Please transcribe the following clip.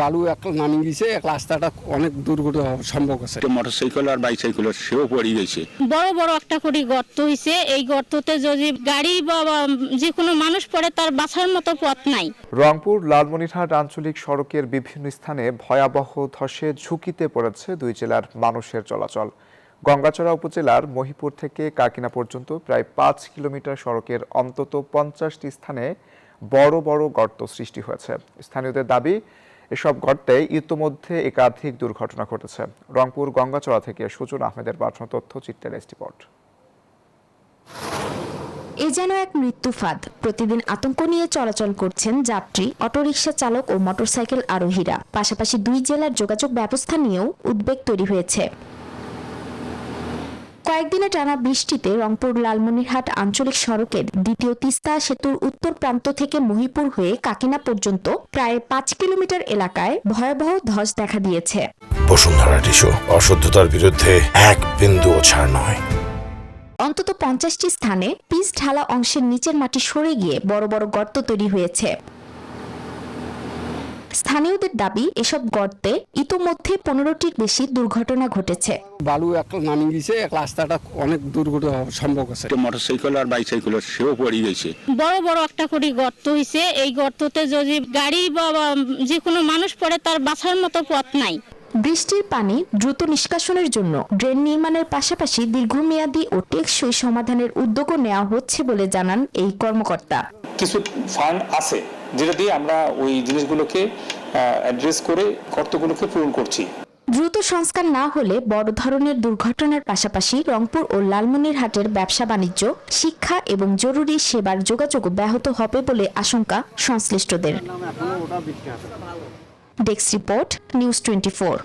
বালু এক নামি গেছে, এক রাস্তাটা অনেক দুর্ঘটনা হওয়ার সম্ভব আছে। মোটরসাইকেল আর বাইসাইকেল সেও পড়ে গেছে। বড় বড় একটা করে গর্ত হয়েছে, এই গর্ততে যদি গাড়ি বা যে কোনো মানুষ পড়ে তার বাঁচার মতো পথ নাই। রংপুর লালমনিরহাট আঞ্চলিক সড়কের বিভিন্ন স্থানে ভয়াবহ ধসে ঝুঁকিতে পড়েছে দুই জেলার মানুষের চলাচল। গঙ্গাচড়া উপজেলার মহিপুর থেকে কাকিনা পর্যন্ত প্রায় 5 কিলোমিটার সড়কের অন্তত 50টি স্থানে বড় বড় গর্ত সৃষ্টি হয়েছে। স্থানীয়দের দাবি, এসব গর্তে ইতোমধ্যে একাধিক দুর্ঘটনা ঘটেছে। রংপুর গঙ্গাচড়া থেকে সুজন আহমেদের পাঠানো তথ্যচিত্রের রিপোর্ট। এ যেন এক মৃত্যু ফাঁদ। প্রতিদিন আতঙ্ক নিয়ে চলাচল করছেন যাত্রী, অটোরিকশা চালক ও মোটরসাইকেল আরোহীরা। পাশাপাশি দুই জেলার যোগাযোগ ব্যবস্থা নিয়েও উদ্বেগ তৈরি হয়েছে। কয়েকদিনে টানা বৃষ্টিতে রংপুর লালমনিরহাট আঞ্চলিক সড়কের দ্বিতীয় তিস্তা সেতুর উত্তর প্রান্ত থেকে মহিপুর হয়ে কাকিনা পর্যন্ত প্রায় 5 কিলোমিটার এলাকায় ভয়াবহ ধস দেখা দিয়েছে। বসুন্ধরা টিস্যু, অশুদ্ধতার বিরুদ্ধে এক বিন্দুও ছাড় নয়। অন্তত 50টি স্থানে পিচ ঢালা অংশের নিচের মাটি সরে গিয়ে বড় বড় গর্ত তৈরি হয়েছে। স্থানীয়দের দাবি, এসব গর্তে ইতোমধ্যে 15টির বেশি দুর্ঘটনা ঘটেছে। বালু এক নামি গেছে, এক রাস্তাটা অনেক দুর্ঘটনা হওয়ার সম্ভব আছে। মোটরসাইকেল আর বাইসাইকেল সেও পড়ে গেছে। বড় বড় একটা করে গর্ত হয়েছে, এই গর্ততে যদি গাড়ি বা যে কোনো মানুষ পড়ে তার বাঁচার মতো পথ নাই। বৃষ্টির পানি দ্রুত নিষ্কাশনের জন্য ড্রেন নির্মাণের পাশাপাশি দীর্ঘমেয়াদী ও টেকসই সমাধানের উদ্যোগও নেওয়া হচ্ছে বলে জানান এই কর্মকর্তা। কিছু ফান্ড আছে যেটা দিয়ে আমরা ওই জিনিসগুলোকে অ্যাড্রেস করে গর্তগুলোকে পূরণ করছি। দ্রুত সংস্কার না হলে বড় ধরনের দুর্ঘটনার পাশাপাশি রংপুর ও লালমনিরহাটের ব্যবসা বাণিজ্য, শিক্ষা এবং জরুরি সেবার যোগাযোগ ব্যাহত হবে বলে আশঙ্কা সংশ্লিষ্টদের। Desk report, news 24।